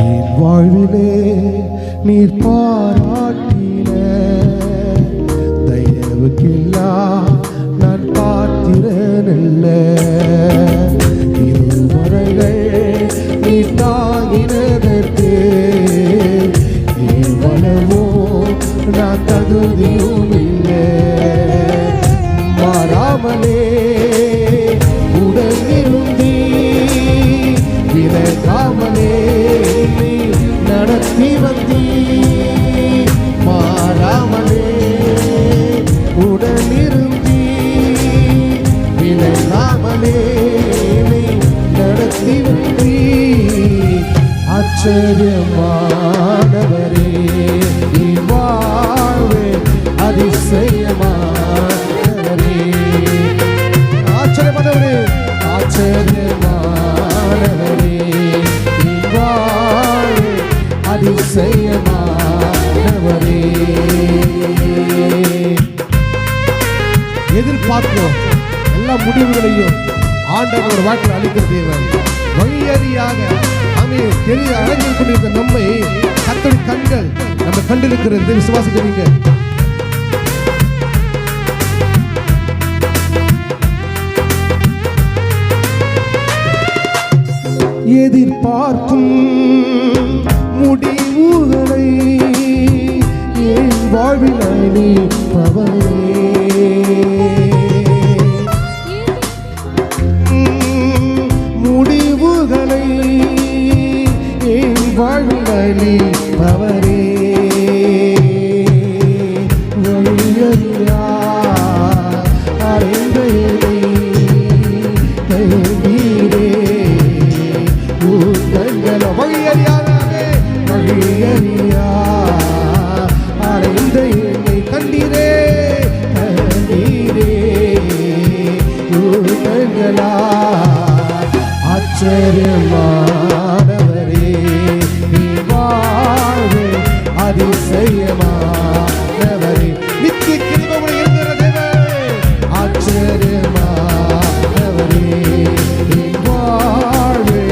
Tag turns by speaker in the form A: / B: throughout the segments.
A: என் வாழ்விலே நீர் பாராட்டின தயவுக்கெல்லாம் நான் பாத்திரனல்ல. இதுவரைகள் நீ தாங்கினதற்கு எவ்வளவோ நான் தகுதியும் இல்லை. மாறாமலே உடனிருந்தி விலகாமலே நடத்தி வந்தி. மாறாமலே உடனிருந்தி விலகாமலே நடத்தி வந்தி. ஆச்சரியமானவரே நீ வாழ்வே அதிசயமானவரே. ஆச்சரியமானவரே ஆச்சரியமானவரே நீ வாழ்வே அதிசயமானவரே. எதிர்பார்க்கிறோம் எல்லா முடிவுகளையும் ஆண்டவர் வாழ்க்கையில் அளிக்கிற தேவன். வழியறியாக தெரிய அழகில் கொண்டிருந்த நம்மை கர்த்தருடைய கண்கள் நம்ம கண்டிருக்கிறது. விசுவாசிக்கிறீங்க? எதிர்பார்க்கும் முடிவுகளை என் வாழ்வில் அளிப்பவரே. முடிவுகளை வாழ்வில் அளிப்பவரே. வழியறியா அடைந்த கைவீரே ஊத்தங்கள. வழியறியாதே வழியறியா அடைந்த என்னை கண்டீரே கண்டீரே ஊத்தங்களா. ஆச்சரியமானவரே நீ வாழ்வே அதிசயமானவரே. நித்திய கிருபை இருக்கிற தேவனே. ஆச்சரியமானவரே நீ வாழ்வே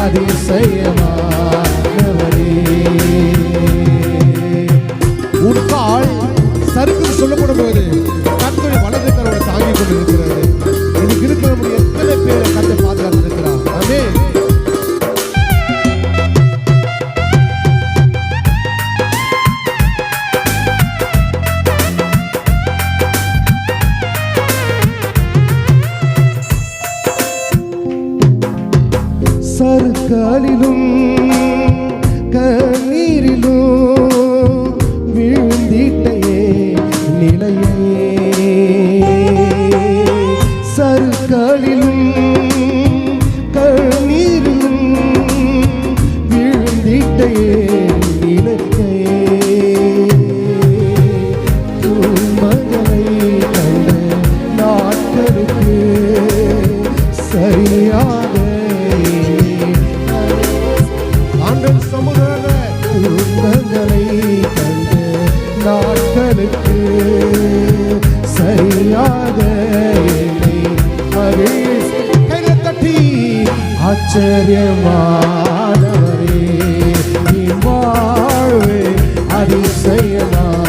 A: அதிசயமானவரே. ஒரு கால் சறுக்கு சொல்லப்படும் போது கர்த்தருடைய வலது கரோட தாங்கிக் கொண்டிருக்கிறது. இதுக்கு இருக்கிறவங்க எத்தனை பேரை கர்த்தர் பாதுகாத்திருக்கிறார். ஆமென். சறுக்காலிலும் கண்ணீரிலும் விழுந்திட்டையே நிலையே. சறுக்காலிலும் கண்ணீரிலும் விழுந்திட்டையே நிலையே. துன்பங்களை கண்ட நாட்களுக்கு சரியாக துன்பங்களை கண்ட நாட்களுக்கு சரியாக கையில தட்டி. ஆச்சரியமானவரே நீ வாழ்வே அதிசயமானவரே.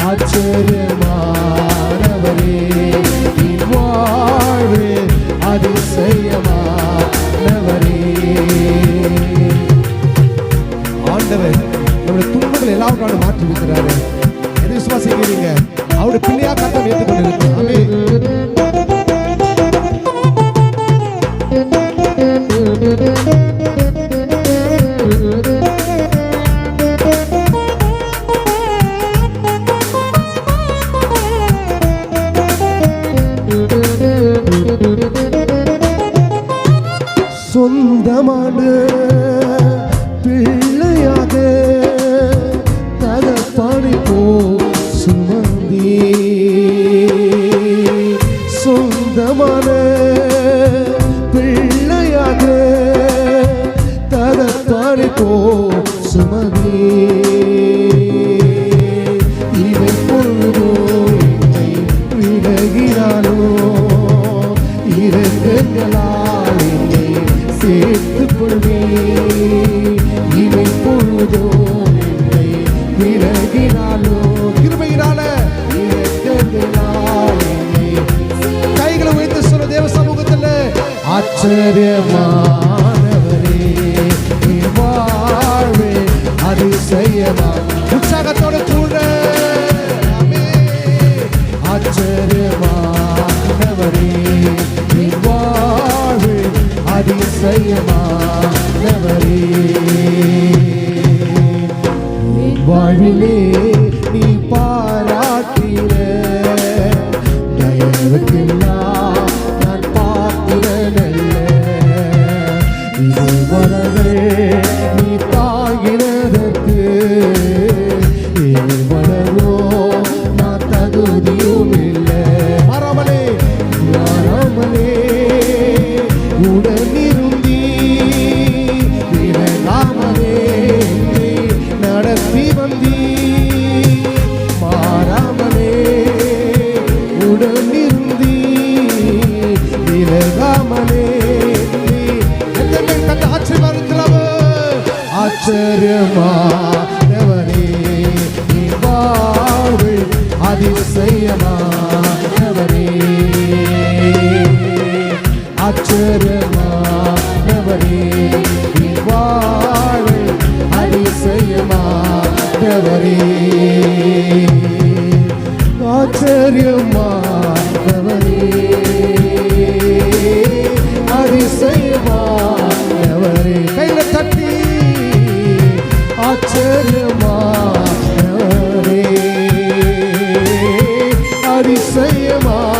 A: ஆச்சரியமானவரே நீ வாழ்வே அதிசயமானவரே. ஆண்டவர் நம்முடைய துன்பங்கள் எல்லாவற்றாலும் மாற்றி இருக்கிறாரு. எதை விசுவாசிக்கிறீங்க? அவருடைய பிள்ளையா கர்த்தர் ஏற்றுக்கொண்டிருக்கிறார். ஆமென். சொந்தமான பிள்ளையாக தகப்பனை போ சுமந்தி. சொந்தமான பிள்ளையாக தகப்பனை போ சுமந்தி. இவை பொழுதோ என்னை விலகினாலோ இரங்கலால் என்னை ஆச்சரியமானவரே என் வாழ்வில் அதிசயமா உற்சாகத்தோடு கூட ஆச்சரியமானவரே என் வாழ்வில் அதிசயமானவரே என் வாழ்விலே நீ பாராட்டின தயவுக்கெல்லாம் நான் பார்க்கிறனல்ல இதுவரை நீ தாங்கினதற்கு எவ்வளவோ நான் தகுதியும் இல்லை மாறாமலே உடனிருந்தி விலகாமலே நடத்தி வந்தி மாறாமலே உடனிருந்தி விலகாமலே ஆச்சரியமானவரே நீ வாழ்வில் அதிசயமானவரே ஆச்சரியமானவரே நீ வாழ்வில் அதிசயமானவரே ஆச்சரியமானவரே அதிசயமானவரே கையில தட்டி ஆச்சரியமானவரே அதிசயமானவரே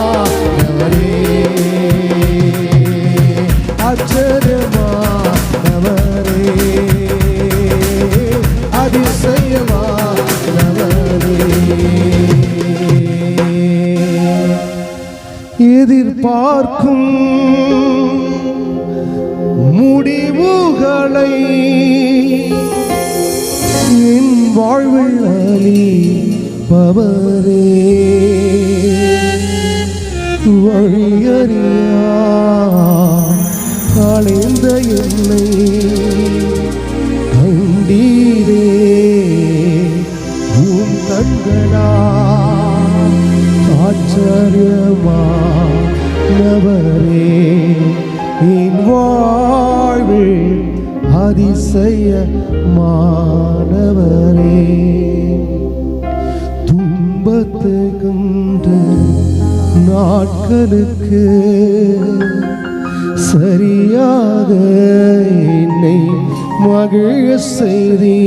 A: ஆச்சரியமானவரே அதிசயமானவரே எதிர்பார்க்கும் முடிவுகளை என் வாழ்வில் அளிப்பவரே வழியறியா அலைந்த என்னை கண்டீரே உன் கண்களா ஆச்சரியமானவரே என் வாழ்வில் அதிசயமானவரே துன்பத்தை கண்டு நாட்களுக்கு சரியாக என்னை மகிழ செய்தி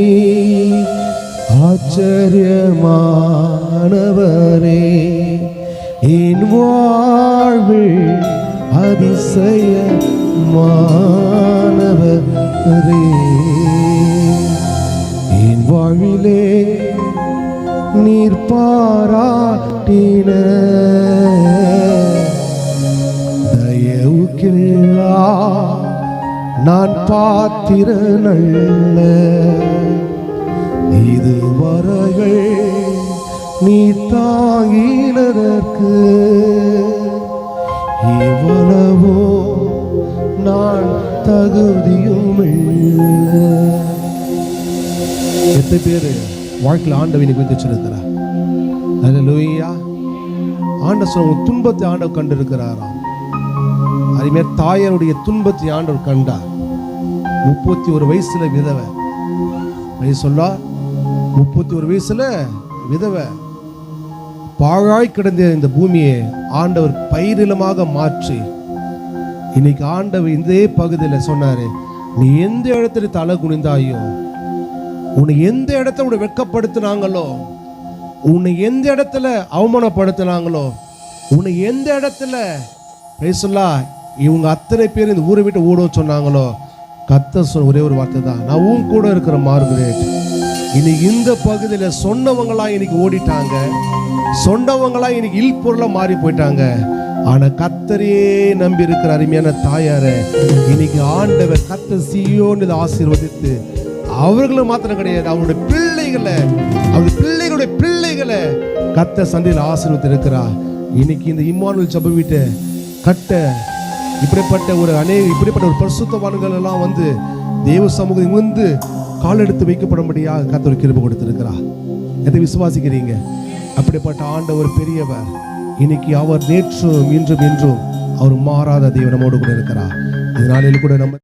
A: ஆச்சரியமானவரே என் வாழ்வில் அதிசயமானவரே என் வாழ்விலே நீர் பாராட்டின தயவுக்கில்லா நான் பாத்திரனல்ல இதுவரைகள் நீ தாங்கினதற்கு எவ்வளவோ நான் தகுதியும் இல்லை. எத்தனை பேர் வாழ்க்கையில் ஆண்டவனை குறித்து வச்சிருக்கிறார்? அல்லேலூயா. ஆண்டவர் சொல்ல துன்பத்தை ஆண்டவர் கண்டிருக்கிறாராம். அதுமாரி தாயருடைய துன்பத்தை ஆண்டவர் கண்டார். 31 வயசுல விதவை சொல்ல 31 வயசுல விதவை பாழாய் கிடந்த இந்த பூமியை ஆண்டவர் பயிரிலமாக மாற்றி இன்னைக்கு ஆண்டவர் இந்த பகுதியில் சொன்னாரு, நீ எந்த இடத்துல தலை குனிந்தாயோ, உன்னை எந்த இடத்துல உன்னை வெட்கப்படுத்தினாங்களோ, உன்னை எந்த இடத்துல அவமானப்படுத்தினாங்களோ, உன்னை எந்த இடத்துல பேசலா இவங்க அத்தனை பேர் இந்த ஊரை விட்டு ஓட சொன்னாங்களோ, கர்த்தர் சொன்ன ஒரே ஒரு வார்த்தை தான், நான் உன் கூட இருக்கிற மார்கரெட். இன்னைக்கு இந்த பகுதியில் சொன்னவங்களா இன்னைக்கு ஓடிட்டாங்க, சொன்னவங்களா இன்னைக்கு இல்பொருளா மாறி போயிட்டாங்க. ஆனா கர்த்தரையே நம்பி இருக்கிற அருமையான தாயார இன்னைக்கு ஆண்டவர் கர்த்தர் சீயோன்னு ஆசீர்வதித்து அவர்களும் மாத்திரம் கிடையாது, அவருடைய பிள்ளைகளை, அவருடைய பிள்ளைகளுடைய பிள்ளைகளை கர்த்தர் சந்தையில் ஆசீர்வதித்து இருக்கிறார். இன்னைக்கு இந்த இம்மானுவேல் ஜெப வீட்டை கட்ட இப்படிப்பட்ட ஒரு பரிசுத்தவான்கள் எல்லாம் வந்து தேவ சமூகம் வந்து கால் எடுத்து வைக்கப்படும்படியாக கர்த்தர் கிருபை கொடுத்திருக்கிறார். எதை விசுவாசிக்கிறீங்க? அப்படிப்பட்ட ஆண்டவர் பெரியவர். இன்னைக்கு அவர் நேற்றும் இன்றும் அவர் மாறாத தேவனோடு கூட இருக்கிறார். இந்த நாளில் கூட நம்ம